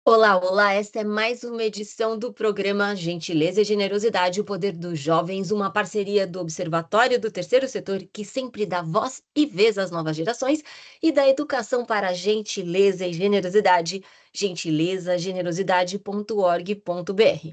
Olá, olá! Esta é mais uma edição do programa Gentileza e Generosidade, o Poder dos Jovens, uma parceria do Observatório do Terceiro Setor que sempre dá voz e vez às novas gerações e da educação para a gentileza e generosidade, gentileza-generosidade.org.br.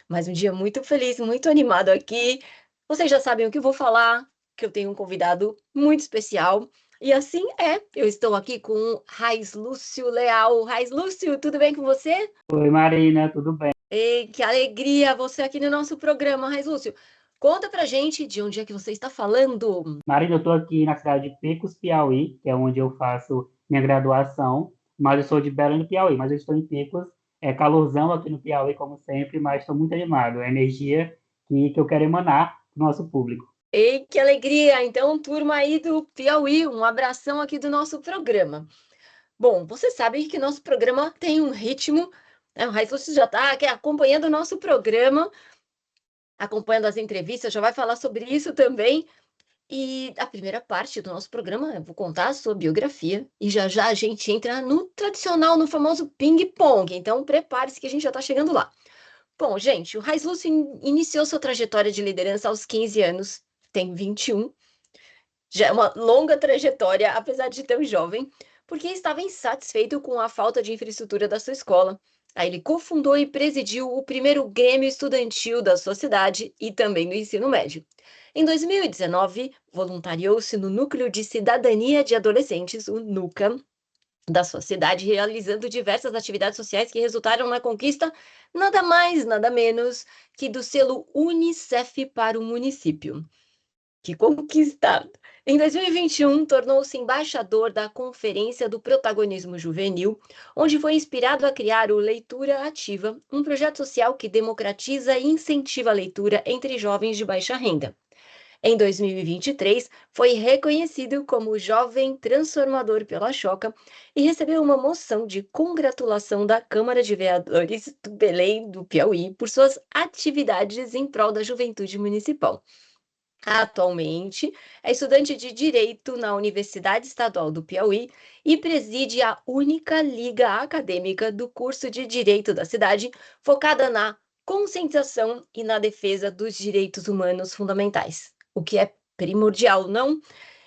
Mais um dia muito feliz, muito animado aqui. Vocês já sabem o que eu vou falar, que eu tenho um convidado muito especial. E assim é, eu estou aqui com o Raiz Lúcio Leal. Raiz Lúcio, tudo bem com você? Oi, Marina, tudo bem? Ei, que alegria você aqui no nosso programa, Raiz Lúcio. Conta pra gente de onde é que você está falando. Marina, eu estou aqui na cidade de Pecos, Piauí, que é onde eu faço minha graduação, mas eu sou de Belém do Piauí, mas eu estou em Pecos, é calorzão aqui no Piauí, como sempre, mas estou muito animado, é a energia que eu quero emanar para o nosso público. Ei, que alegria! Então, turma aí do Piauí, um abração aqui do nosso programa. Bom, você sabe que nosso programa tem um ritmo, né? O Raiz Lúcio já está aqui acompanhando o nosso programa, acompanhando as entrevistas, já vai falar sobre isso também. E a primeira parte do nosso programa, eu vou contar a sua biografia e já já a gente entra no tradicional, no famoso ping-pong. Então, prepare-se que a gente já está chegando lá. Bom, gente, o Raiz Lúcio iniciou sua trajetória de liderança aos 15 anos, tem 21. Já é uma longa trajetória, apesar de tão jovem, porque estava insatisfeito com a falta de infraestrutura da sua escola. Aí ele cofundou e presidiu o primeiro Grêmio Estudantil da sua cidade e também do ensino médio. Em 2019, voluntariou-se no Núcleo de Cidadania de Adolescentes, o NUCA, da sua cidade, realizando diversas atividades sociais que resultaram na conquista nada mais, nada menos que do selo Unicef para o município. Que conquistado! Em 2021, tornou-se embaixador da Conferência do Protagonismo Juvenil, onde foi inspirado a criar o Leitura Ativa, um projeto social que democratiza e incentiva a leitura entre jovens de baixa renda. Em 2023, foi reconhecido como Jovem Transformador pela Choca e recebeu uma moção de congratulação da Câmara de Vereadores do Belém do Piauí por suas atividades em prol da juventude municipal. Atualmente, é estudante de Direito na Universidade Estadual do Piauí e preside a única liga acadêmica do curso de Direito da cidade, focada na conscientização e na defesa dos direitos humanos fundamentais, o que é primordial, não?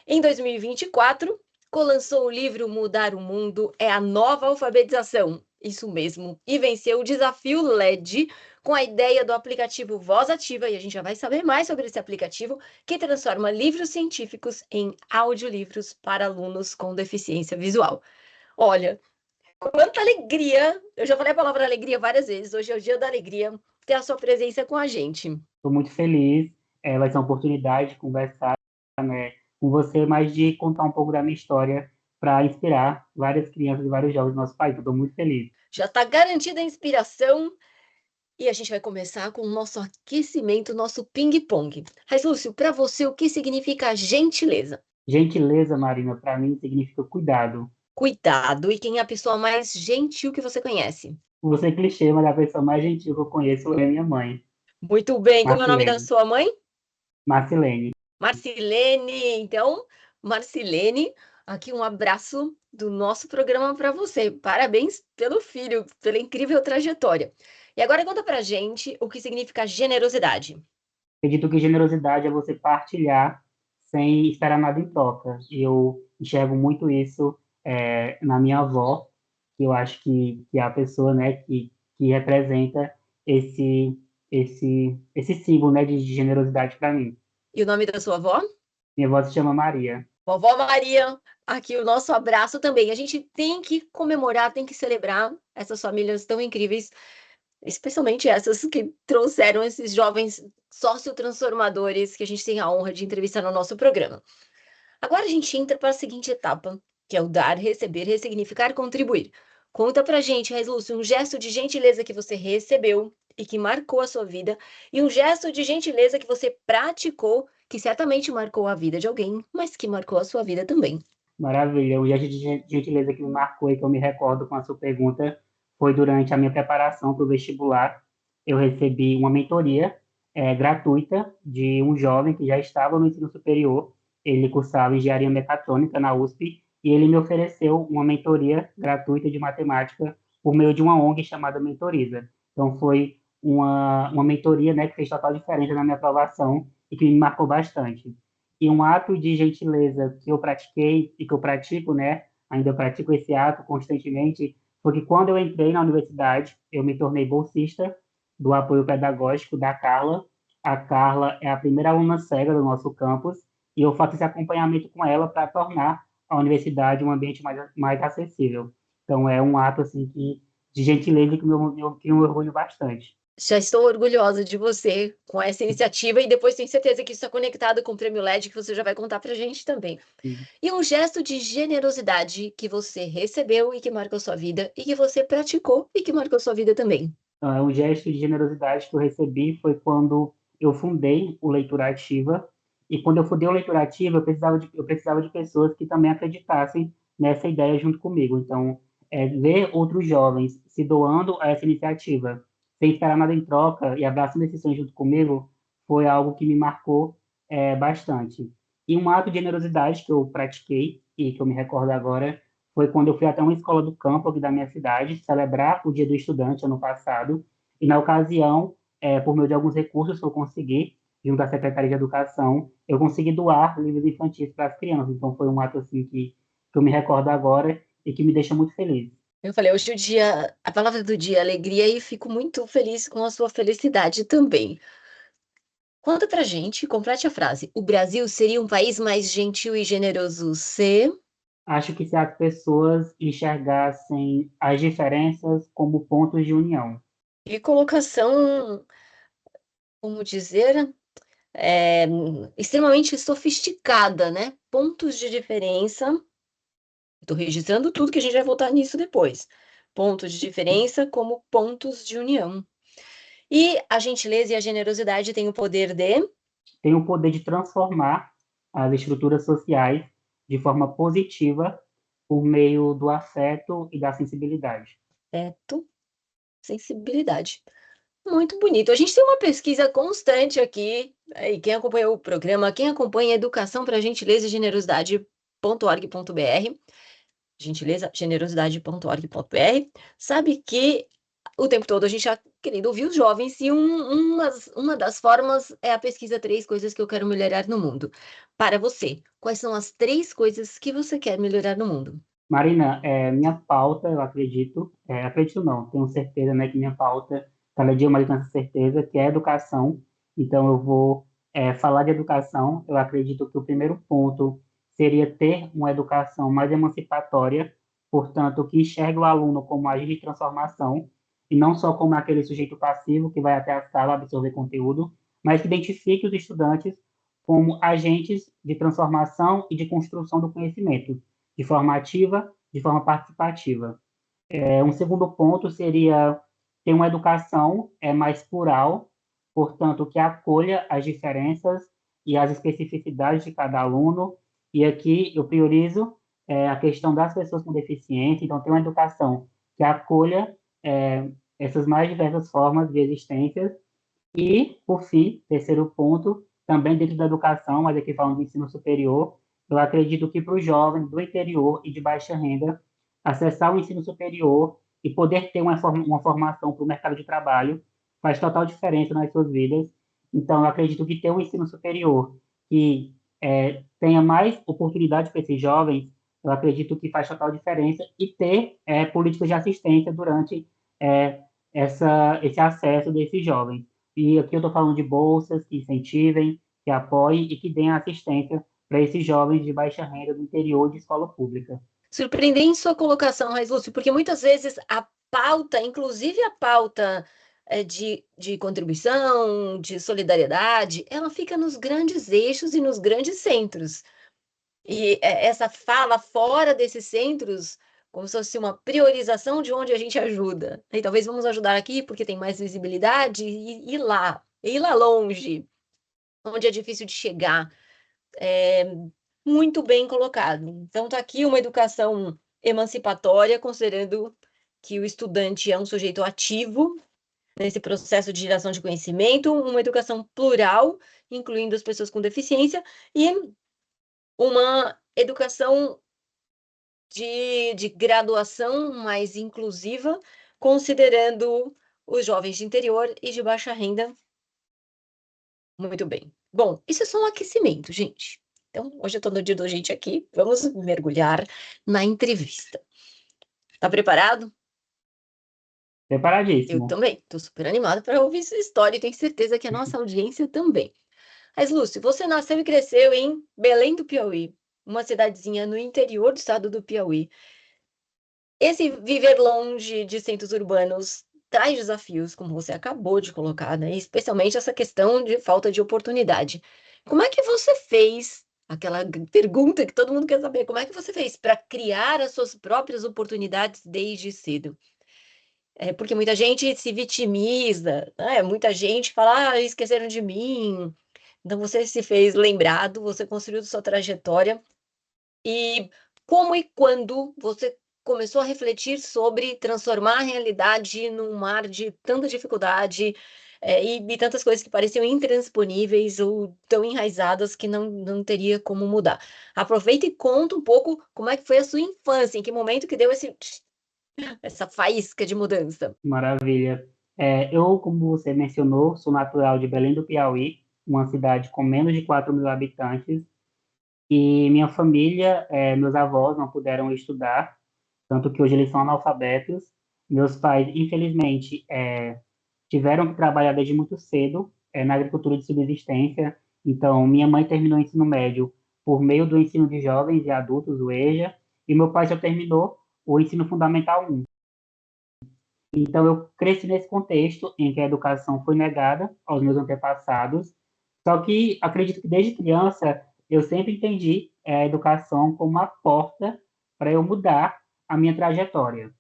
Em 2024, colançou o livro Mudar o Mundo é a Nova Alfabetização, isso mesmo, e venceu o desafio LED com a ideia do aplicativo Voz Ativa, e a gente já vai saber mais sobre esse aplicativo, que transforma livros científicos em audiolivros para alunos com deficiência visual. Olha, quanta alegria! Eu já falei a palavra alegria várias vezes, hoje é o dia da alegria ter a sua presença com a gente. Estou muito feliz, vai ser uma oportunidade de conversar, né, com você, mas de contar um pouco da minha história para inspirar várias crianças e vários jovens do nosso país. Estou muito feliz. Já está garantida a inspiração. E a gente vai começar com o nosso aquecimento, nosso ping-pong. Mas, Lúcio, para você, o que significa gentileza? Gentileza, Marina, para mim significa cuidado. Cuidado. E quem é a pessoa mais gentil que você conhece? Vou ser clichê, mas a pessoa mais gentil que eu conheço é minha mãe, Muito bem. Como é o nome da Marcilene. sua mãe? Marcilene. Marcilene. Então, Marcilene, aqui um abraço do nosso programa para você. Parabéns pelo filho, pela incrível trajetória. E agora conta pra gente o que significa generosidade. Acredito que generosidade é você partilhar sem esperar nada em troca. Eu enxergo muito isso na minha avó, que eu acho que é a pessoa, né, que representa esse símbolo, né, de generosidade para mim. E o nome da sua avó? Minha avó se chama Maria. Vovó Maria, aqui o nosso abraço também. A gente tem que comemorar, tem que celebrar essas famílias tão incríveis, especialmente essas que trouxeram esses jovens sociotransformadores que a gente tem a honra de entrevistar no nosso programa. Agora a gente entra para a seguinte etapa, que é o dar, receber, ressignificar, contribuir. Conta pra gente, Lúcio, um gesto de gentileza que você recebeu e que marcou a sua vida, e um gesto de gentileza que você praticou, que certamente marcou a vida de alguém, mas que marcou a sua vida também. Maravilha. O gesto de gentileza que me marcou e que eu me recordo com a sua pergunta foi durante a minha preparação para o vestibular. Eu recebi uma mentoria gratuita de um jovem que já estava no ensino superior. Ele cursava engenharia mecatrônica na USP e ele me ofereceu uma mentoria gratuita de matemática por meio de uma ONG chamada Mentoriza. Então, foi uma mentoria, né, que fez total diferença na minha aprovação e que me marcou bastante. E um ato de gentileza que eu pratiquei e que eu pratico, né, ainda eu pratico esse ato constantemente, foi que quando eu entrei na universidade, eu me tornei bolsista do apoio pedagógico da Carla. A Carla é a primeira aluna cega do nosso campus e eu faço esse acompanhamento com ela para tornar a universidade um ambiente mais acessível. Então, é um ato assim de gentileza que me orgulho bastante. Já estou orgulhosa de você com essa iniciativa e depois tenho certeza que isso está conectado com o Prêmio LED, que você já vai contar para a gente também. E um gesto de generosidade que você recebeu e que marcou sua vida, e que você praticou e que marcou sua vida também. Um gesto de generosidade que eu recebi foi quando eu fundei o Leitura Ativa. E quando eu fundei o Leitura Ativa, eu precisava de pessoas que também acreditassem nessa ideia junto comigo. Então, ver outros jovens se doando a essa iniciativa, sem esperar nada em troca e abraçando esse sonho junto comigo, foi algo que me marcou bastante. E um ato de generosidade que eu pratiquei e que eu me recordo agora foi quando eu fui até uma escola do campo aqui da minha cidade celebrar o Dia do Estudante ano passado. E na ocasião, por meio de alguns recursos que eu consegui, junto à Secretaria de Educação, eu consegui doar livros infantis para as crianças. Então foi um ato assim que eu me recordo agora e que me deixa muito feliz. Eu falei, hoje o dia, a palavra do dia é alegria e fico muito feliz com a sua felicidade também. Conta pra gente, complete a frase. O Brasil seria um país mais gentil e generoso se... Acho que se as pessoas enxergassem as diferenças como pontos de união. E colocação, como dizer, é, extremamente sofisticada, né? Pontos de diferença. Estou registrando tudo que a gente vai voltar nisso depois. Pontos de diferença como pontos de união. E a gentileza e a generosidade têm o poder de... Tem o poder de transformar as estruturas sociais de forma positiva por meio do afeto e da sensibilidade. Afeto, sensibilidade. Muito bonito. A gente tem uma pesquisa constante aqui, e quem acompanha o programa, quem acompanha Educação para Gentileza e Generosidade.org.br, gentileza, generosidade.org.br, sabe que o tempo todo a gente está querendo ouvir os jovens e uma das formas é a pesquisa Três Coisas que eu quero melhorar no mundo. Para você, quais são as três coisas que você quer melhorar no mundo? Marina, minha pauta, eu acredito, acredito não, tenho certeza, né, que minha pauta, cada dia mais com essa certeza, que é educação. Então, eu vou falar de educação. Eu acredito que o primeiro ponto seria ter uma educação mais emancipatória, portanto, que enxergue o aluno como agente de transformação, e não só como aquele sujeito passivo que vai até a sala absorver conteúdo, mas que identifique os estudantes como agentes de transformação e de construção do conhecimento de forma ativa, de forma participativa. Um segundo ponto seria ter uma educação mais plural, portanto, que acolha as diferenças e as especificidades de cada aluno. E aqui eu priorizo a questão das pessoas com deficiência, então, ter uma educação que acolha essas mais diversas formas de existência. E, por fim, terceiro ponto, também dentro da educação, mas aqui falando de ensino superior, eu acredito que para os jovens do interior e de baixa renda, acessar o ensino superior e poder ter uma formação para o mercado de trabalho faz total diferença nas suas vidas. Então, eu acredito que ter um ensino superior que tenha mais oportunidades para esses jovens, eu acredito que faz total diferença e ter políticas de assistência durante esse acesso desses jovens. E aqui eu estou falando de bolsas que incentivem, que apoiem e que deem assistência para esses jovens de baixa renda do interior de escola pública. Surpreendente sua colocação, Raiz Lúcio, porque muitas vezes a pauta, inclusive a pauta de contribuição, de solidariedade, ela fica nos grandes eixos e nos grandes centros. E essa fala fora desses centros, como se fosse uma priorização de onde a gente ajuda. E talvez vamos ajudar aqui porque tem mais visibilidade e ir lá longe, onde é difícil de chegar. Muito bem colocado. Então, está aqui uma educação emancipatória, considerando que o estudante é um sujeito ativo nesse processo de geração de conhecimento, uma educação plural, incluindo as pessoas com deficiência, e uma educação de graduação mais inclusiva, considerando os jovens de interior e de baixa renda. Muito bem. Bom, isso é só um aquecimento, gente. Então, hoje eu estou no dia do gente aqui, vamos mergulhar na entrevista. Tá preparado? Eu Preparadíssimo. também, estou super animada para ouvir sua história e tenho certeza que a nossa audiência também. Mas, Lúcio, você nasceu e cresceu em Belém do Piauí, uma cidadezinha no interior do estado do Piauí. Esse viver longe de centros urbanos traz desafios, como você acabou de colocar, né? Especialmente essa questão de falta de oportunidade. Como é que você fez? Aquela pergunta que todo mundo quer saber, como é que você fez para criar as suas próprias oportunidades desde cedo? Porque muita gente se vitimiza, né? Muita gente fala, esqueceram de mim. Então você se fez lembrado, você construiu sua trajetória. E como e quando você começou a refletir sobre transformar a realidade num mar de tanta dificuldade, e tantas coisas que pareciam intransponíveis ou tão enraizadas que não teria como mudar? Aproveita e conta um pouco como é que foi a sua infância, em que momento que deu essa faísca de mudança. Maravilha. Eu, como você mencionou, sou natural de Belém do Piauí, uma cidade com menos de 4 mil habitantes, e minha família, meus avós não puderam estudar, tanto que hoje eles são analfabetos. Meus pais, infelizmente, tiveram que trabalhar desde muito cedo, na agricultura de subsistência. Então, minha mãe terminou o ensino médio por meio do ensino de jovens e adultos, o EJA, e meu pai só terminou o ensino fundamental 1. Então, eu cresci nesse contexto em que a educação foi negada aos meus antepassados. Só que acredito que desde criança eu sempre entendi a educação como uma porta para eu mudar a minha trajetória.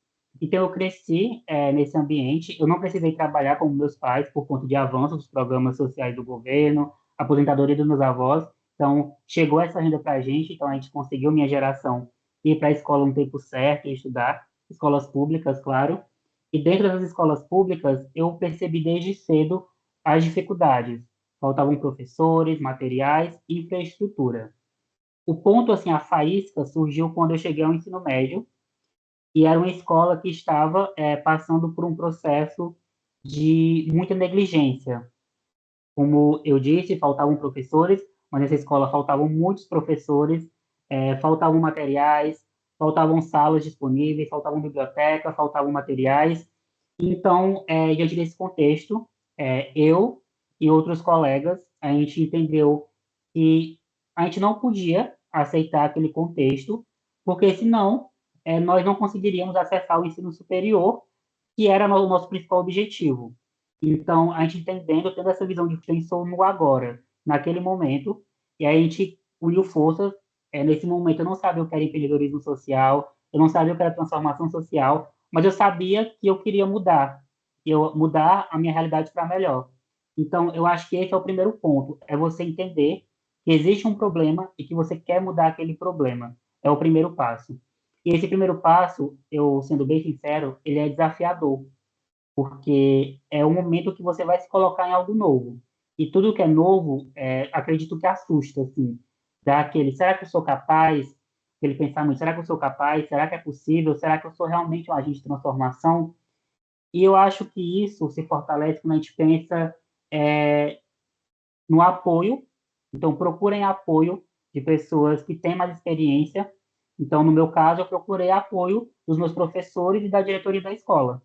Então, eu cresci nesse ambiente. Eu não precisei trabalhar como meus pais por conta de avanços dos programas sociais do governo, aposentadoria dos meus avós. Então, chegou essa renda para a gente. Então, a gente conseguiu, minha geração, ir para a escola no tempo certo e estudar. Escolas públicas, claro. E dentro das escolas públicas, eu percebi desde cedo as dificuldades. Faltavam professores, materiais e infraestrutura. O ponto, assim, a faísca surgiu quando eu cheguei ao ensino médio, e era uma escola que estava passando por um processo de muita negligência. Como eu disse, faltavam professores, mas nessa escola faltavam muitos professores, faltavam materiais, faltavam salas disponíveis, faltavam biblioteca, faltavam materiais. Então, diante desse contexto, eu e outros colegas, a gente entendeu que a gente não podia aceitar aquele contexto, porque senão nós não conseguiríamos acessar o ensino superior, que era o nosso principal objetivo. Então, a gente entendendo, tendo essa visão de pensou no agora, naquele momento, e aí a gente uniu forças. Nesse momento, eu não sabia o que era empreendedorismo social, eu não sabia o que era transformação social, mas eu sabia que eu queria mudar, mudar a minha realidade para melhor. Então, eu acho que esse é o primeiro ponto, é você entender que existe um problema e que você quer mudar aquele problema. É o primeiro passo. E esse primeiro passo, eu sendo bem sincero, ele é desafiador, porque é o momento que você vai se colocar em algo novo. E tudo que é novo, acredito que assusta, assim. Dá aquele, será que eu sou capaz? Aquele pensamento, será que eu sou capaz? Será que é possível? Será que eu sou realmente um agente de transformação? E eu acho que isso se fortalece quando a gente pensa no apoio. Então, procurem apoio de pessoas que têm mais experiência. Então, no meu caso, eu procurei apoio dos meus professores e da diretoria da escola.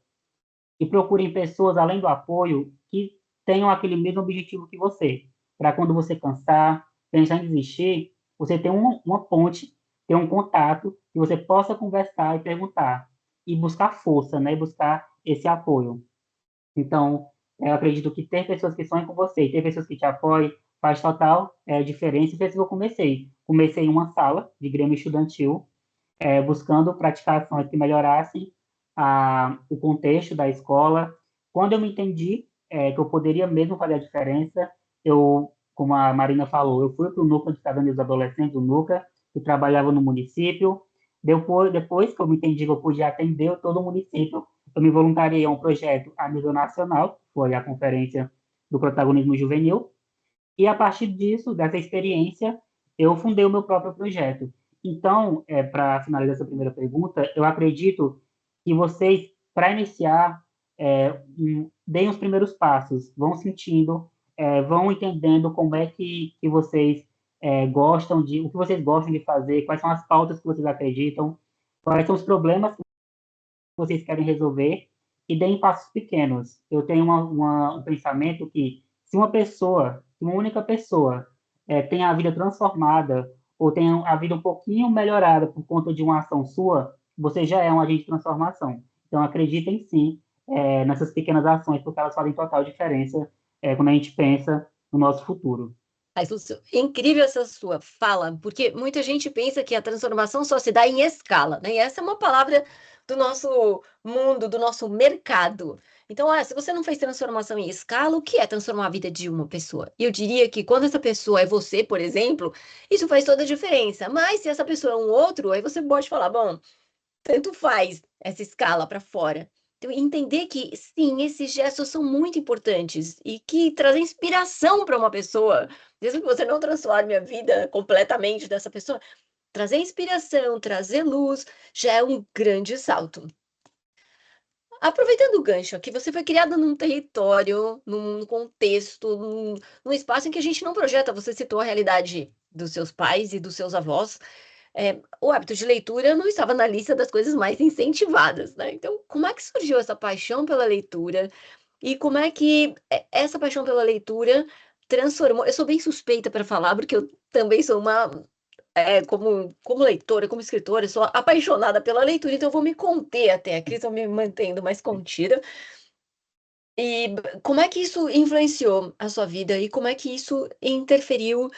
E procurem pessoas, além do apoio, que tenham aquele mesmo objetivo que você. Para quando você cansar, pensar em desistir, você ter uma ponte, ter um contato, que você possa conversar e perguntar. E buscar força, né? Buscar esse apoio. Então, eu acredito que ter pessoas que sonham com você e ter pessoas que te apoiem faz total diferença. E foi assim que eu comecei. Comecei em uma sala de grêmio estudantil, buscando praticar ações que melhorassem o contexto da escola. Quando eu me entendi que eu poderia mesmo fazer a diferença, eu, como a Marina falou, eu fui para o Núcleo de Cidadania dos Adolescentes, o NUCA, que trabalhava no município. Depois que eu me entendi que eu podia atender todo o município, eu me voluntariei a um projeto a nível nacional, que foi a Conferência do Protagonismo Juvenil, e a partir disso, dessa experiência, eu fundei o meu próprio projeto. Então, para finalizar essa primeira pergunta, eu acredito que vocês para iniciar, deem os primeiros passos, vão sentindo, vão entendendo como é que vocês gostam o que vocês gostam de fazer, quais são as pautas que vocês acreditam, quais são os problemas que vocês querem resolver e deem passos pequenos. Eu tenho um pensamento que se uma única pessoa tem a vida transformada ou tem a vida um pouquinho melhorada por conta de uma ação sua, você já é um agente de transformação. Então, acreditem sim nessas pequenas ações, porque elas fazem total diferença quando a gente pensa no nosso futuro. Mas, Lúcio, incrível essa sua fala, porque muita gente pensa que a transformação só se dá em escala, né? E essa é uma palavra do nosso mundo, do nosso mercado. Então, se você não fez transformação em escala, o que é transformar a vida de uma pessoa? E eu diria que quando essa pessoa é você, por exemplo, isso faz toda a diferença. Mas se essa pessoa é um outro, aí você pode falar, bom, tanto faz essa escala para fora. Então, entender que, sim, esses gestos são muito importantes e que trazem inspiração para uma pessoa, mesmo que você não transforme a vida completamente dessa pessoa, trazer inspiração, trazer luz, já é um grande salto. Aproveitando o gancho aqui, você foi criada num território, num contexto, num espaço em que a gente não projeta. Você citou a realidade dos seus pais e dos seus avós, o hábito de leitura não estava na lista das coisas mais incentivadas, né. Então, como é que surgiu essa paixão pela leitura e como é que essa paixão pela leitura transformou. Eu sou bem suspeita para falar, porque eu também sou uma, como leitora, como escritora, eu sou apaixonada pela leitura, então eu vou me conter até aqui, estou me mantendo mais contida. E como é que isso influenciou a sua vida e como é que isso interferiu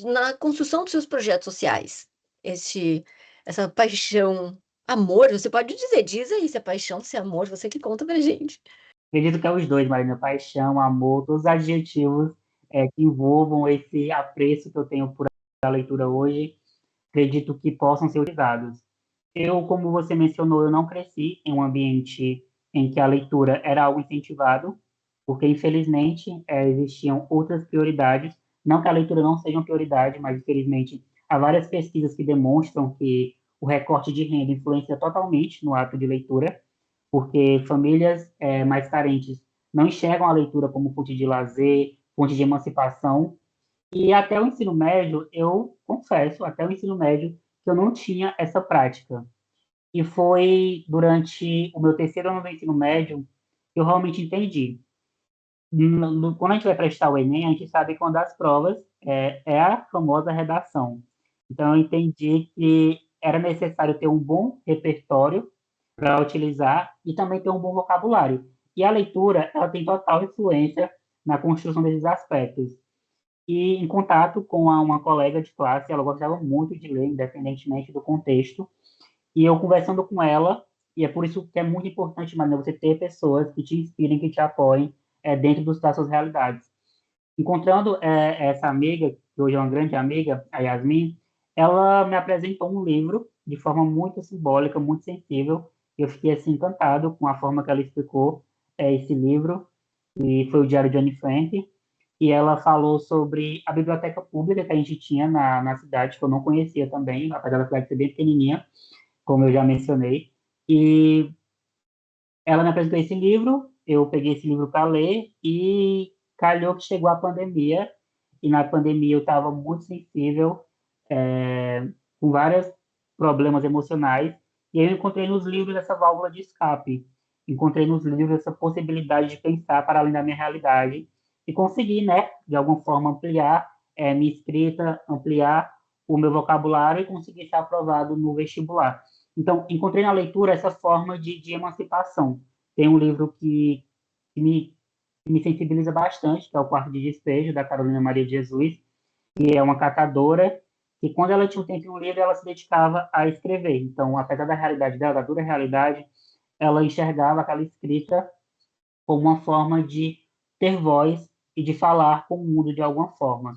na construção dos seus projetos sociais? Esse essa paixão, amor, você pode dizer, diz aí se é paixão, se é amor, você que conta pra gente. Acredito que é os dois, Marina, paixão, amor, todos os adjetivos que envolvam esse apreço que eu tenho por a leitura hoje, acredito que possam ser utilizados. Eu, como você mencionou, eu não cresci em um ambiente em que a leitura era algo incentivado, porque infelizmente existiam outras prioridades. Não que a leitura não seja uma prioridade, mas infelizmente há várias pesquisas que demonstram que o recorte de renda influencia totalmente no ato de leitura, porque famílias mais carentes não enxergam a leitura como fonte de lazer, fonte de emancipação, e até o ensino médio, eu confesso, até o ensino médio, que eu não tinha essa prática. E foi durante o meu terceiro ano do ensino médio que eu realmente entendi. Quando a gente vai prestar o Enem, a gente sabe que uma das provas é a famosa redação. Então, eu entendi que era necessário ter um bom repertório para utilizar e também ter um bom vocabulário. E a leitura, ela tem total influência na construção desses aspectos. E em contato com uma colega de classe, ela gostava muito de ler, independentemente do contexto, e eu conversando com ela, e é por isso que é muito importante, Marina, você ter pessoas que te inspirem, que te apoiem dentro das suas realidades. Encontrando essa amiga, que hoje é uma grande amiga, a Yasmin, ela me apresentou um livro de forma muito simbólica, muito sensível. Eu fiquei assim encantado com a forma que ela explicou esse livro, e foi o Diário de Anne Frank. E ela falou sobre a biblioteca pública que a gente tinha na cidade, que eu não conhecia também, apesar da cidade ser bem pequenininha, como eu já mencionei. E ela me apresentou esse livro, eu peguei esse livro para ler e calhou que chegou a pandemia, e na pandemia eu estava muito sensível, com vários problemas emocionais, e aí eu encontrei nos livros essa válvula de escape, encontrei nos livros essa possibilidade de pensar para além da minha realidade e conseguir, né, de alguma forma ampliar minha escrita, ampliar o meu vocabulário e conseguir ser aprovado no vestibular. Então, encontrei na leitura essa forma de emancipação. Tem um livro que me, que me sensibiliza bastante, que é O Quarto de Despejo, da Carolina Maria de Jesus, que é uma catadora, que quando ela tinha um tempo livre, ela se dedicava a escrever. Então, apesar da realidade dela, da dura realidade, ela enxergava aquela escrita como uma forma de ter voz e de falar com o mundo de alguma forma.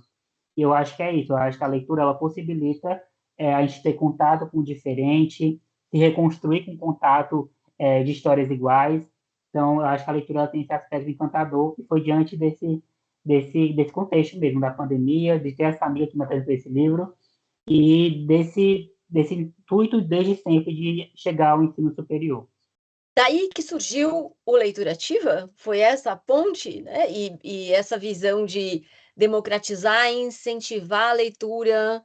E eu acho que é isso. Eu acho que a leitura ela possibilita a gente ter contato com o diferente, se reconstruir com contato de histórias iguais. Então, eu acho que a leitura ela tem esse aspecto encantador que foi diante desse contexto mesmo, da pandemia, de ter essa amiga que me apresentou esse livro e desse intuito desde sempre de chegar ao ensino superior. Daí que surgiu o Leitura Ativa? Foi essa a ponte, né? E essa visão de democratizar e incentivar a leitura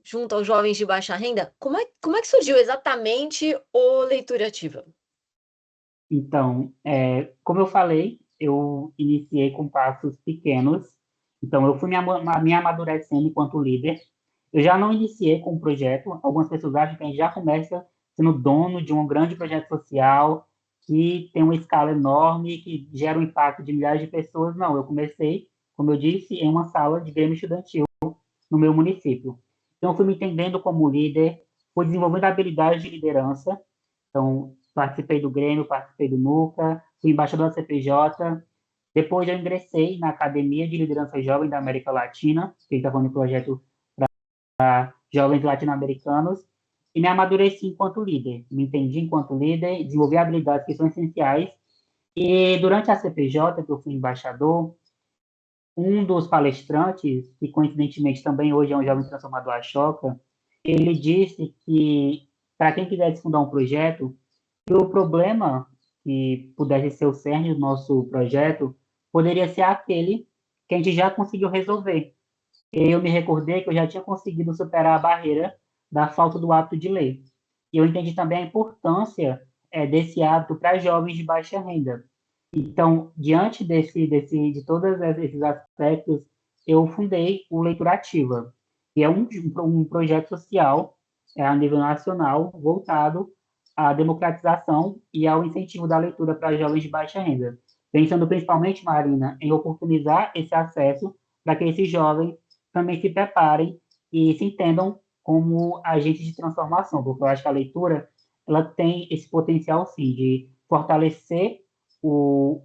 junto aos jovens de baixa renda? Como é que surgiu exatamente o Leitura Ativa? Então, como eu falei, eu iniciei com passos pequenos, então eu fui me amadurecendo enquanto líder. Eu já não iniciei com um projeto, algumas pessoas acham que a gente já começa sendo dono de um grande projeto social que tem uma escala enorme, que gera um impacto de milhares de pessoas. Não, eu comecei, como eu disse, em uma sala de grêmio estudantil no meu município. Então, eu fui me entendendo como líder, fui desenvolvendo habilidades de liderança. Então, participei do Grêmio, participei do NUCA, fui embaixador da CPJ. Depois, eu ingressei na Academia de Liderança Jovem da América Latina, que está falando do projeto Jovens Latino-Americanos, e me amadureci enquanto líder. Me entendi enquanto líder, desenvolvi habilidades que são essenciais. E durante a CPJ, que eu fui embaixador, um dos palestrantes, que coincidentemente também hoje é um jovem transformador Ashoka, ele disse que para quem quisesse fundar um projeto, que o problema que pudesse ser o cerne do nosso projeto poderia ser aquele que a gente já conseguiu resolver. E eu me recordei que eu já tinha conseguido superar a barreira da falta do hábito de ler. E eu entendi também a importância desse hábito para jovens de baixa renda. Então, diante de todos esses aspectos, eu fundei o Leitura Ativa, que é um projeto social a nível nacional voltado à democratização e ao incentivo da leitura para jovens de baixa renda, pensando principalmente, Marina, em oportunizar esse acesso para que esses jovens também se preparem e se entendam como agentes de transformação, porque eu acho que a leitura ela tem esse potencial, sim, de fortalecer o,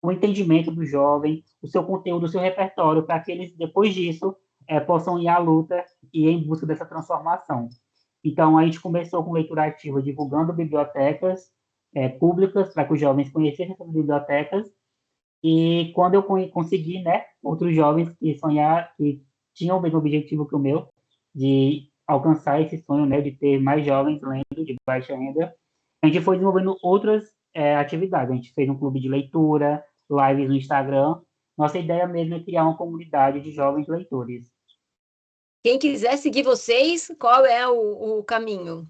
o entendimento do jovem, o seu conteúdo, o seu repertório, para que eles, depois disso, possam ir à luta e ir em busca dessa transformação. Então, a gente começou com leitura ativa, divulgando bibliotecas públicas, para que os jovens conhecessem essas bibliotecas, e quando eu consegui, né, outros jovens que tinham o mesmo objetivo que o meu, de alcançar esse sonho, né, de ter mais jovens lendo de baixa renda, a gente foi desenvolvendo outras atividades. A gente fez um clube de leitura, lives no Instagram. Nossa ideia mesmo é criar uma comunidade de jovens leitores. Quem quiser seguir vocês, qual é o caminho? O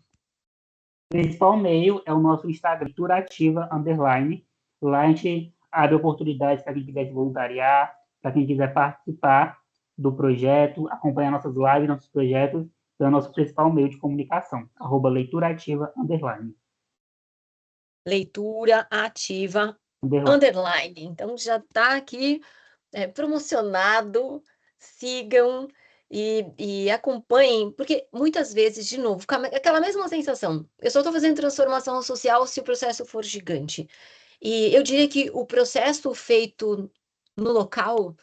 principal meio é o nosso Instagram, Leitura Underline. Lá a gente abre oportunidades para quem quiser se voluntariar, para quem quiser participar do projeto, acompanhar nossas lives, nossos projetos. Então, é o nosso principal meio de comunicação, @Leitura Underline. Leitura Ativa Underline. Underline. Então, já está aqui promocionado, sigam e acompanhem, porque muitas vezes, de novo, fica aquela mesma sensação. Eu só estou fazendo transformação social se o processo for gigante. E eu diria que o processo feito no local,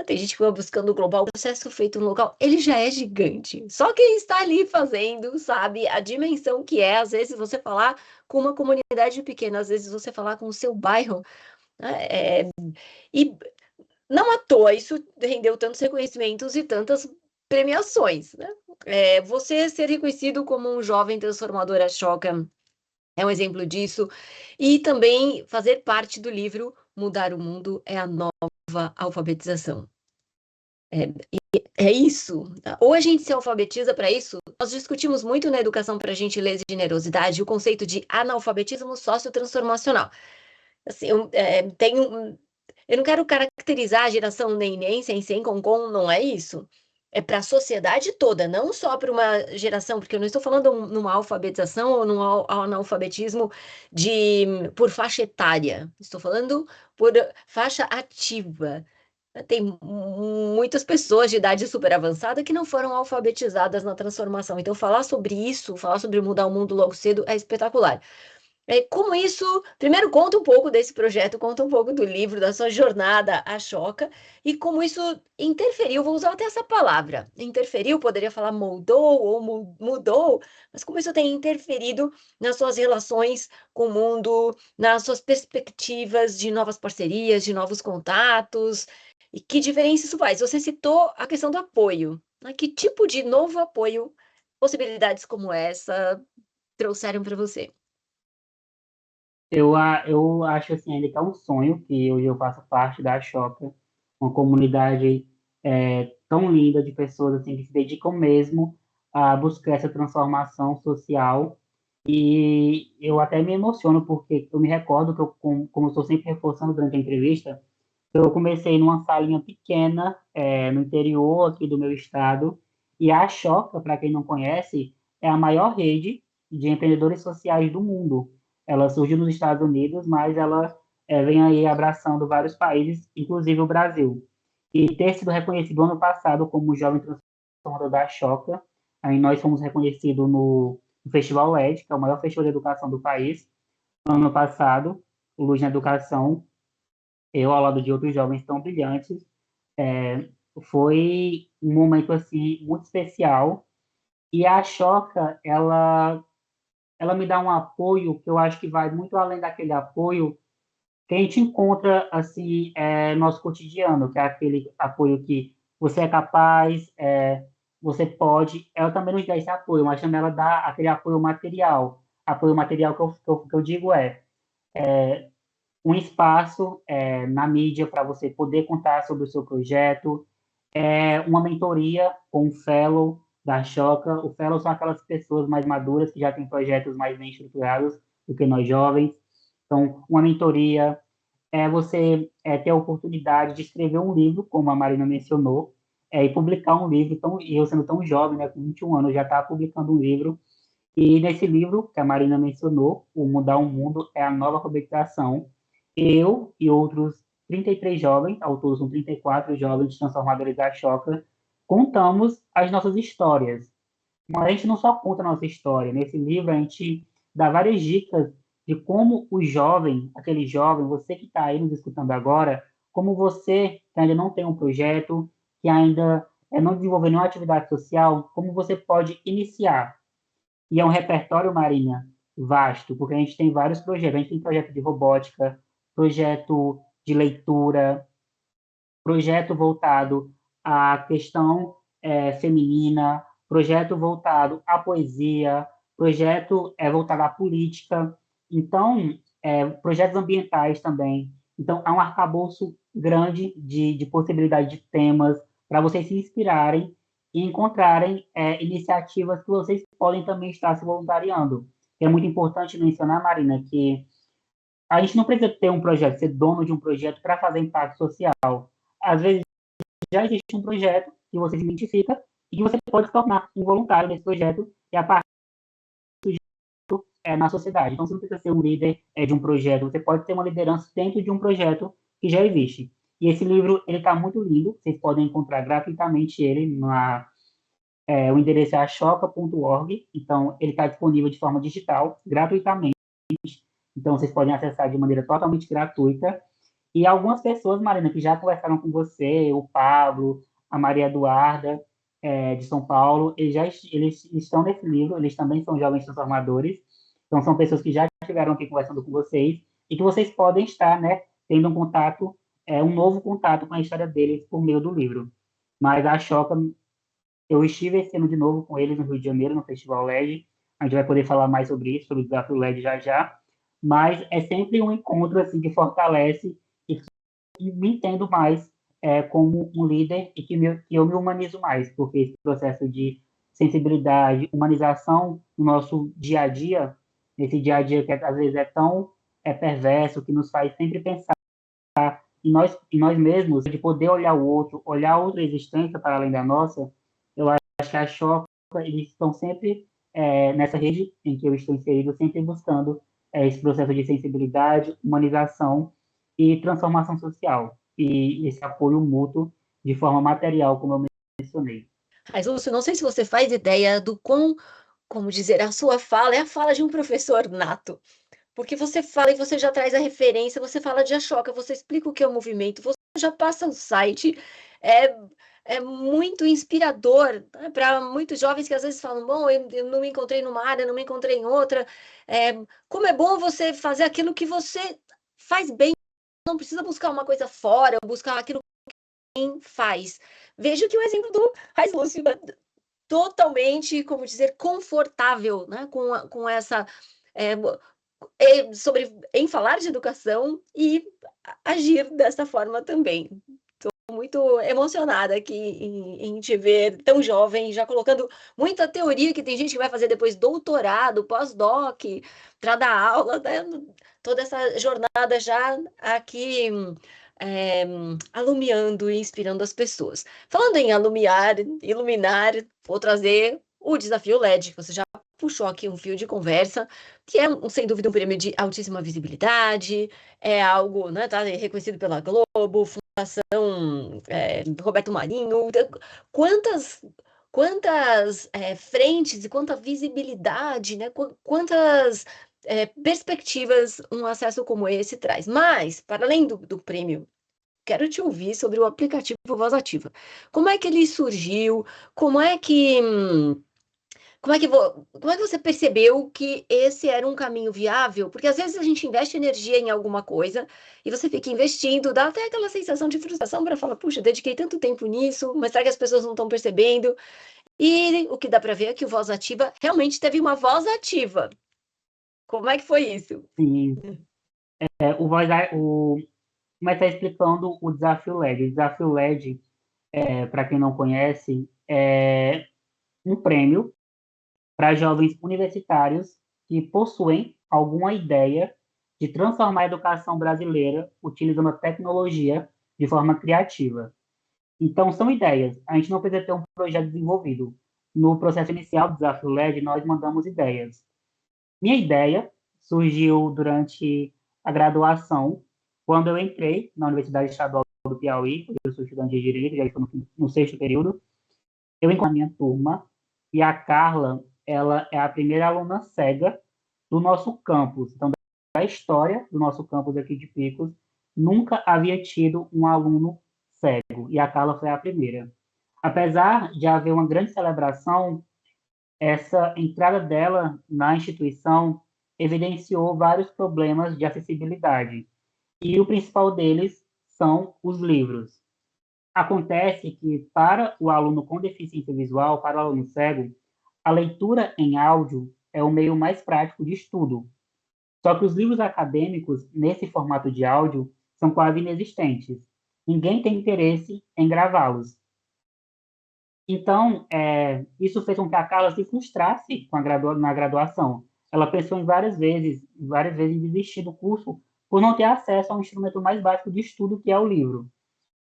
tem gente que vai buscando o global, o processo feito no local, ele já é gigante. Só quem está ali fazendo, sabe, a dimensão que é, às vezes, você falar com uma comunidade pequena, às vezes você falar com o seu bairro, né, e não à toa isso rendeu tantos reconhecimentos e tantas premiações, né? Você ser reconhecido como um jovem transformador Ashoka é um exemplo disso, e também fazer parte do livro Mudar o Mundo é a Nova Alfabetização. É isso. Ou a gente se alfabetiza para isso. Nós discutimos muito na educação para gentileza e generosidade o conceito de analfabetismo sociotransformacional. Assim, eu não quero caracterizar a geração nem sem com, não é isso. É para a sociedade toda, não só para uma geração, porque eu não estou falando numa alfabetização ou num analfabetismo por faixa etária. Estou falando por faixa ativa. Tem muitas pessoas de idade super avançada que não foram alfabetizadas na transformação. Então, falar sobre isso, falar sobre mudar o mundo logo cedo é espetacular. Como isso, primeiro conta um pouco desse projeto, conta um pouco do livro, da sua jornada à Choca, e como isso interferiu, vou usar até essa palavra, interferiu, poderia falar moldou ou mudou, mas como isso tem interferido nas suas relações com o mundo, nas suas perspectivas de novas parcerias, de novos contatos, e que diferença isso faz? Você citou a questão do apoio, né? Que tipo de novo apoio, possibilidades como essa trouxeram para você? Eu acho assim, ainda que é um sonho, que hoje eu faço parte da Choca, uma comunidade tão linda de pessoas assim, que se dedicam mesmo a buscar essa transformação social. E eu até me emociono, porque eu me recordo que, como eu estou sempre reforçando durante a entrevista, eu comecei numa salinha pequena, no interior aqui do meu estado, e a Choca, para quem não conhece, é a maior rede de empreendedores sociais do mundo. Ela surgiu nos Estados Unidos, mas ela vem aí abraçando vários países, inclusive o Brasil. E ter sido reconhecido ano passado como jovem transformador da Choca, aí nós fomos reconhecidos no Festival LED, que é o maior festival de educação do país, ano passado, o Luz na Educação, eu, ao lado de outros jovens tão brilhantes, foi um momento assim muito especial. E a Choca, ela me dá um apoio que eu acho que vai muito além daquele apoio que a gente encontra assim no nosso cotidiano, que é aquele apoio que você é capaz, você pode. Ela também nos dá esse apoio, mas também ela dá aquele apoio material. Apoio material que eu digo um espaço na mídia para você poder contar sobre o seu projeto, uma mentoria com um fellow da Choca. O fellow são aquelas pessoas mais maduras que já têm projetos mais bem estruturados do que nós jovens. Então, uma mentoria você ter a oportunidade de escrever um livro, como a Marina mencionou, e publicar um livro. Então, e eu sendo tão jovem, né, com 21 anos, já está publicando um livro. E nesse livro que a Marina mencionou, O Mudar o Mundo é a Nova Alfabetização, eu e outros 33 jovens, ao todo são 34 jovens transformadores da Choca, contamos as nossas histórias. Mas a gente não só conta a nossa história. Nesse livro, a gente dá várias dicas de como o jovem, aquele jovem, você que está aí nos escutando agora, como você que ainda não tem um projeto, que ainda não desenvolveu nenhuma atividade social, como você pode iniciar. E é um repertório, Marina, vasto, porque a gente tem vários projetos. A gente tem projeto de robótica, projeto de leitura, projeto voltado à questão feminina, projeto voltado à poesia, projeto voltado à política. Então, projetos ambientais também. Então, há um arcabouço grande de possibilidade de temas para vocês se inspirarem e encontrarem iniciativas que vocês podem também estar se voluntariando. É muito importante mencionar, Marina, que a gente não precisa ter um projeto, ser dono de um projeto para fazer impacto social. Às vezes já existe um projeto que você se identifica e que você pode se tornar um voluntário desse projeto e a partir na sociedade. Então, você não precisa ser um líder de um projeto, você pode ter uma liderança dentro de um projeto que já existe. E esse livro, ele está muito lindo, vocês podem encontrar gratuitamente ele o endereço é achoca.org, então ele está disponível de forma digital, gratuitamente, então vocês podem acessar de maneira totalmente gratuita. E algumas pessoas, Marina, que já conversaram com você, o Pablo, a Maria Eduarda, de São Paulo, eles estão nesse livro, eles também são jovens transformadores, então são pessoas que já estiveram aqui conversando com vocês e que vocês podem estar, né, tendo um contato, um novo contato com a história deles por meio do livro. Mas a Choca, eu estive esse ano de novo com eles no Rio de Janeiro, no Festival LED, a gente vai poder falar mais sobre isso, sobre o desafio LED já já, mas é sempre um encontro assim que fortalece e me entendo mais como um líder e que eu me humanizo mais, porque esse processo de sensibilidade, humanização no nosso dia a dia, esse dia a dia que às vezes é tão perverso, que nos faz sempre pensar em nós mesmos, de poder olhar o outro, olhar outra existência para além da nossa, eu acho que a Choca, eles estão sempre nessa rede em que eu estou inserido, sempre buscando esse processo de sensibilidade, humanização e transformação social, e esse apoio mútuo de forma material, como eu mencionei. Mas, Lúcio, não sei se você faz ideia do quão, como dizer, a sua fala é a fala de um professor nato. Porque você fala e você já traz a referência, você fala de Ashoka, você explica o que é o movimento, você já passa o site. É, é muito inspirador, né, para muitos jovens que às vezes falam: bom, eu não me encontrei numa área, não me encontrei em outra. É, como é bom você fazer aquilo que você faz bem, não precisa buscar uma coisa fora, buscar aquilo que quem faz. Vejo que o exemplo do Raiz Lúcio é totalmente, como dizer, confortável, né, com essa. É, em falar de educação e agir dessa forma também. Estou muito emocionada aqui em te ver tão jovem, já colocando muita teoria, que tem gente que vai fazer depois doutorado, pós-doc, para dar aula, né? Toda essa jornada já aqui alumiando e inspirando as pessoas. Falando em iluminar, vou trazer o desafio LED, que você já puxou aqui um fio de conversa, que é, sem dúvida, um prêmio de altíssima visibilidade, é algo, né, tá reconhecido pela Globo, Fundação Roberto Marinho, quantas frentes e quanta visibilidade, né, quantas perspectivas um acesso como esse traz. Mas, para além do prêmio, quero te ouvir sobre o aplicativo Voz Ativa. Como é que ele surgiu? Como é que como é que você percebeu que esse era um caminho viável? Porque às vezes a gente investe energia em alguma coisa e você fica investindo, dá até aquela sensação de frustração para falar, puxa, dediquei tanto tempo nisso, mas será que as pessoas não estão percebendo? E o que dá para ver é que o Voz Ativa realmente teve uma voz ativa. Como é que foi isso? Sim. Começar explicando o desafio LED. O desafio LED, para quem não conhece, é um prêmio para jovens universitários que possuem alguma ideia de transformar a educação brasileira utilizando a tecnologia de forma criativa. Então, são ideias. A gente não precisa ter um projeto desenvolvido. No processo inicial do Desafio LED, nós mandamos ideias. Minha ideia surgiu durante a graduação, quando eu entrei na Universidade Estadual do Piauí, eu sou estudante de Direito, já estou no sexto período. Eu encontrei a minha turma e a Carla, ela é a primeira aluna cega do nosso campus. Então, da história do nosso campus aqui de Picos, nunca havia tido um aluno cego, e a Carla foi a primeira. Apesar de haver uma grande celebração, essa entrada dela na instituição evidenciou vários problemas de acessibilidade, e o principal deles são os livros. Acontece que, para o aluno com deficiência visual, para o aluno cego, a leitura em áudio é o meio mais prático de estudo. Só que os livros acadêmicos, nesse formato de áudio, são quase inexistentes. Ninguém tem interesse em gravá-los. Então, isso fez com que a Carla se frustrasse na graduação. Ela pensou em várias vezes em desistir do curso por não ter acesso a um instrumento mais básico de estudo, que é o livro.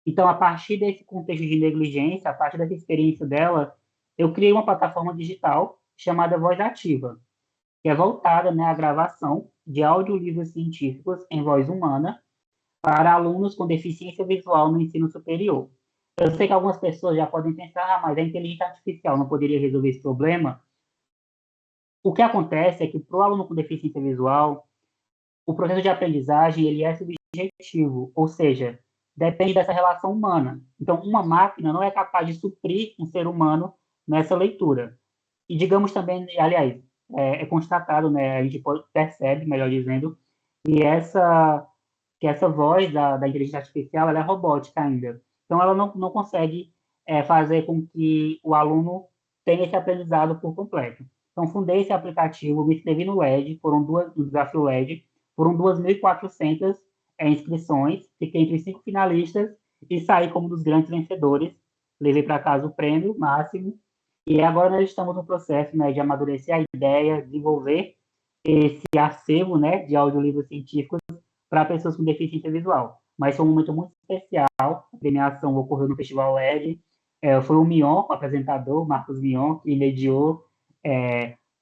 Então, a partir desse contexto de negligência, a partir dessa experiência dela, eu criei uma plataforma digital chamada Voz Ativa, que é voltada, né, à gravação de audiolivros científicos em voz humana para alunos com deficiência visual no ensino superior. Eu sei que algumas pessoas já podem pensar, mas a inteligência artificial não poderia resolver esse problema. O que acontece é que, para o aluno com deficiência visual, o processo de aprendizagem ele é subjetivo, ou seja, depende dessa relação humana. Então, uma máquina não é capaz de suprir um ser humano nessa leitura. E digamos também, aliás, é constatado, né, a gente percebe, melhor dizendo, que essa voz da inteligência artificial ela é robótica ainda. Então, ela não consegue fazer com que o aluno tenha esse aprendizado por completo. Então, fundei esse aplicativo, me inscrevi no LED, no desafio LED, foram 2.400 inscrições, fiquei entre os 5 finalistas e saí como um dos grandes vencedores. Levei para casa o prêmio máximo. E agora nós estamos no processo, né, de amadurecer a ideia, desenvolver esse acervo, né, de audiolivros científicos para pessoas com deficiência visual. Mas foi um momento muito especial. A premiação ocorreu no Festival LED. Foi o Mion, o apresentador, Marcos Mion, que mediou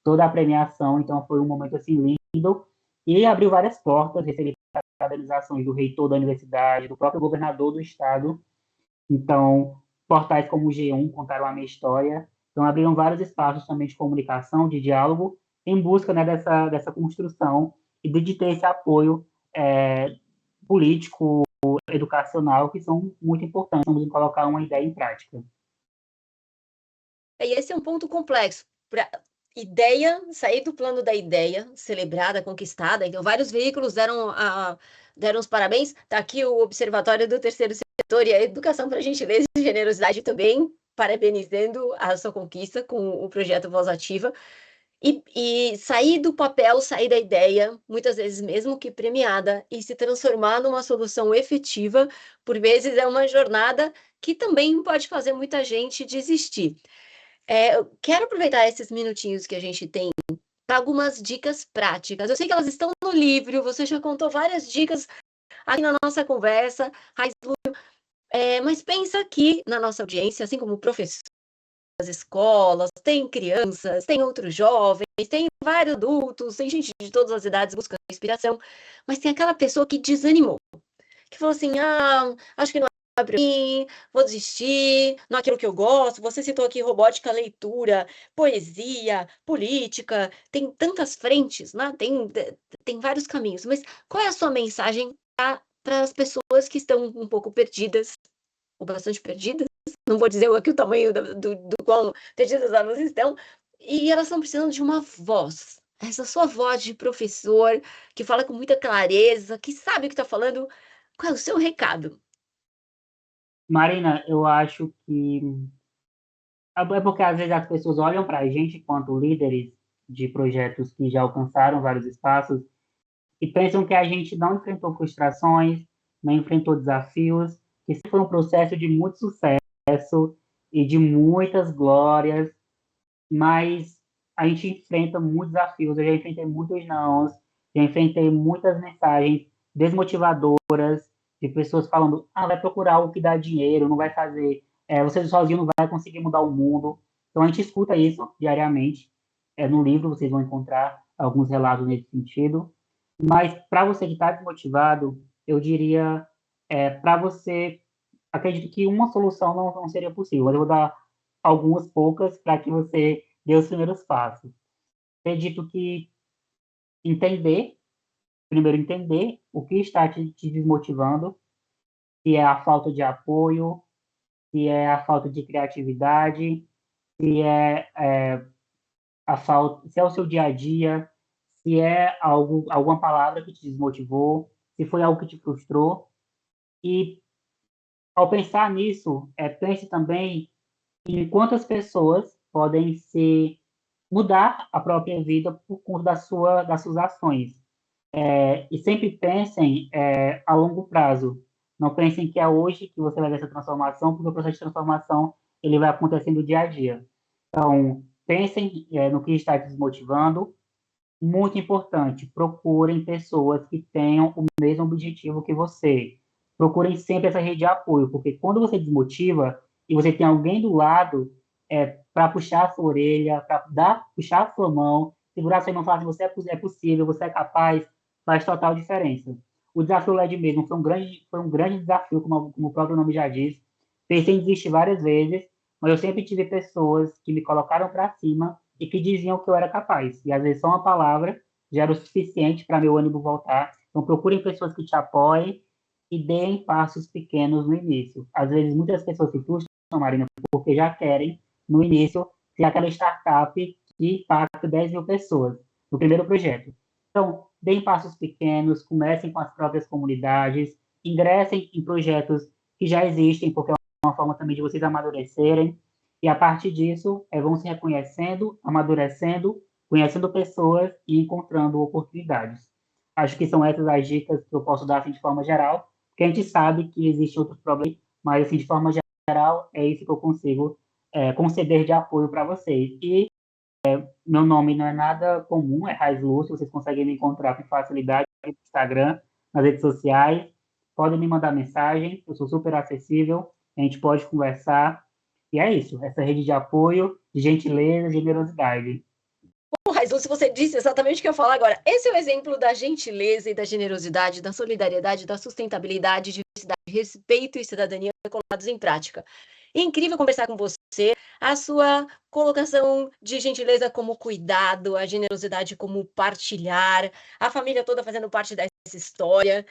toda a premiação. Então foi um momento assim lindo e abriu várias portas. Recebi parabenizações do reitor da universidade, do próprio governador do estado. Então, portais como o G1 contaram a minha história. Então, abriram vários espaços também de comunicação, de diálogo, em busca, né, dessa construção e de ter esse apoio político, educacional, que são muito importantes em colocar uma ideia em prática. E esse é um ponto complexo. Para ideia, sair do plano da ideia, celebrada, conquistada. Então, vários veículos deram os parabéns. Está aqui o Observatório do Terceiro Setor e a Educação para Gentileza e Generosidade também, parabenizando a sua conquista com o projeto Voz Ativa. e sair do papel, sair da ideia, muitas vezes mesmo que premiada, e se transformar numa solução efetiva, por vezes é uma jornada que também pode fazer muita gente desistir. Eu quero aproveitar esses minutinhos que a gente tem para algumas dicas práticas. Eu sei que elas estão no livro, você já contou várias dicas aqui na nossa conversa, mas pensa aqui na nossa audiência, assim como professores das escolas, tem crianças, tem outros jovens, tem vários adultos, tem gente de todas as idades buscando inspiração, mas tem aquela pessoa que desanimou, que falou assim: acho que não é para mim, vou desistir, não é aquilo que eu gosto. Você citou aqui robótica, leitura, poesia, política, tem tantas frentes, né? Tem vários caminhos, mas qual é a sua mensagem para as pessoas que estão um pouco perdidas, ou bastante perdidas? Não vou dizer aqui o tamanho do qual perdidas elas estão, e elas estão precisando de uma voz. Essa sua voz de professor, que fala com muita clareza, que sabe o que está falando. Qual é o seu recado? Marina, eu acho que é porque às vezes as pessoas olham para a gente, enquanto líderes de projetos que já alcançaram vários espaços, e pensam que a gente não enfrentou frustrações, não enfrentou desafios, que isso foi um processo de muito sucesso e de muitas glórias, mas a gente enfrenta muitos desafios. Eu já enfrentei muitos nãos, já enfrentei muitas mensagens desmotivadoras de pessoas falando: vai procurar o que dá dinheiro, não vai fazer, você sozinho não vai conseguir mudar o mundo. Então a gente escuta isso diariamente. No livro vocês vão encontrar alguns relatos nesse sentido. Mas para você que está desmotivado, eu diria, para você, acredito que uma solução não seria possível, mas eu vou dar algumas poucas para que você dê os primeiros passos. Acredito que entender, primeiro entender o que está te desmotivando, se é a falta de apoio, se é a falta de criatividade, se é a falta, se é o seu dia a dia, se é alguma palavra que te desmotivou, se foi algo que te frustrou. E ao pensar nisso, pense também em quantas pessoas podem se mudar a própria vida por conta das suas ações. E sempre pensem a longo prazo. Não pensem que é hoje que você vai ver essa transformação, porque o processo de transformação ele vai acontecendo dia a dia. Então, pensem no que está te desmotivando. Muito importante, procurem pessoas que tenham o mesmo objetivo que você. Procurem sempre essa rede de apoio, porque quando você desmotiva e você tem alguém do lado para puxar a sua orelha, para puxar a sua mão, segurar a sua mão e falar assim, é possível, você é capaz, faz total diferença. O desafio LED mesmo foi um grande desafio, como o próprio nome já diz. Pensei em desistir várias vezes, mas eu sempre tive pessoas que me colocaram para cima e que diziam que eu era capaz. E às vezes só uma palavra já era o suficiente para meu ânimo voltar. Então procurem pessoas que te apoiem e deem passos pequenos no início. Às vezes muitas pessoas se frustram, Marina, porque já querem, no início, ser aquela startup que impacta 10 mil pessoas no primeiro projeto. Então, deem passos pequenos, comecem com as próprias comunidades, ingressem em projetos que já existem, porque é uma forma também de vocês amadurecerem, e a partir disso, vão se reconhecendo, amadurecendo, conhecendo pessoas e encontrando oportunidades. Acho que são essas as dicas que eu posso dar assim, de forma geral, porque a gente sabe que existem outros problemas, mas assim, de forma geral, é isso que eu consigo conceder de apoio para vocês. E meu nome não é nada comum, é Raiz Lúcio, vocês conseguem me encontrar com facilidade no Instagram, nas redes sociais, podem me mandar mensagem, eu sou super acessível, a gente pode conversar, e é isso, essa rede de apoio, de gentileza, generosidade. Raizu, se você disse exatamente o que eu ia falar agora. Esse é o exemplo da gentileza e da generosidade, da solidariedade, da sustentabilidade, diversidade, respeito e cidadania colocados em prática. É incrível conversar com você, a sua colocação de gentileza como cuidado, a generosidade como partilhar, a família toda fazendo parte dessa história,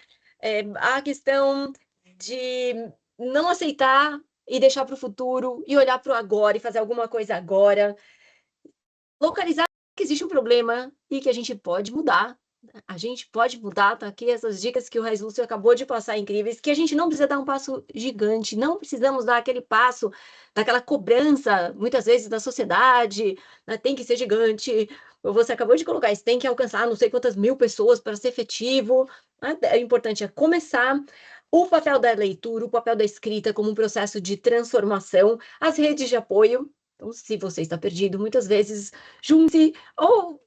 a questão de não aceitar e deixar para o futuro e olhar para o agora e fazer alguma coisa agora, localizar que existe um problema e que a gente pode mudar. A gente pode mudar, tá aqui essas dicas que o Raiz Lúcio acabou de passar incríveis, que a gente não precisa dar um passo gigante, não precisamos dar aquele passo, daquela cobrança, muitas vezes, da sociedade, né, tem que ser gigante, você acabou de colocar, você tem que alcançar não sei quantas mil pessoas para ser efetivo, né? O importante é começar. O papel da leitura, o papel da escrita como um processo de transformação, as redes de apoio. Então, se você está perdido, muitas vezes junte, ou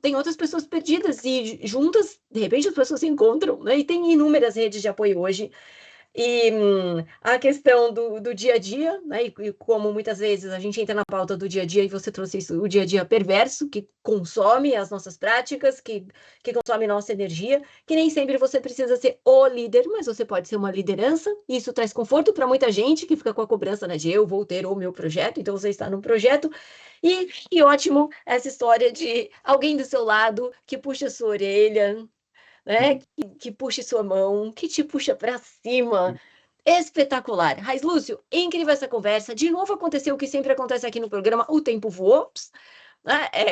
tem outras pessoas perdidas e juntas, de repente, as pessoas se encontram, né? E tem inúmeras redes de apoio hoje. E a questão do dia a dia, né? E como muitas vezes a gente entra na pauta do dia a dia, e você trouxe isso, o dia a dia perverso, que consome as nossas práticas, que consome nossa energia, que nem sempre você precisa ser o líder, mas você pode ser uma liderança, e isso traz conforto para muita gente que fica com a cobrança, né, de eu vou ter o meu projeto, então você está num projeto, e ótimo essa história de alguém do seu lado que puxa a sua orelha, né? Que puxe sua mão, que te puxa para cima. Espetacular. Raiz Lúcio, incrível essa conversa. De novo aconteceu o que sempre acontece aqui no programa, o tempo voou.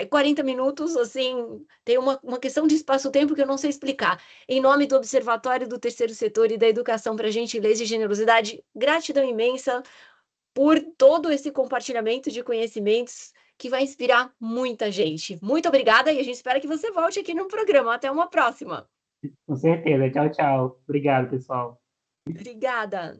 40 minutos, assim, tem uma questão de espaço-tempo que eu não sei explicar. Em nome do Observatório do Terceiro Setor e da Educação para Gentileza e Generosidade, gratidão imensa por todo esse compartilhamento de conhecimentos que vai inspirar muita gente. Muito obrigada e a gente espera que você volte aqui no programa. Até uma próxima. Com certeza. Tchau, tchau. Obrigado, pessoal. Obrigada.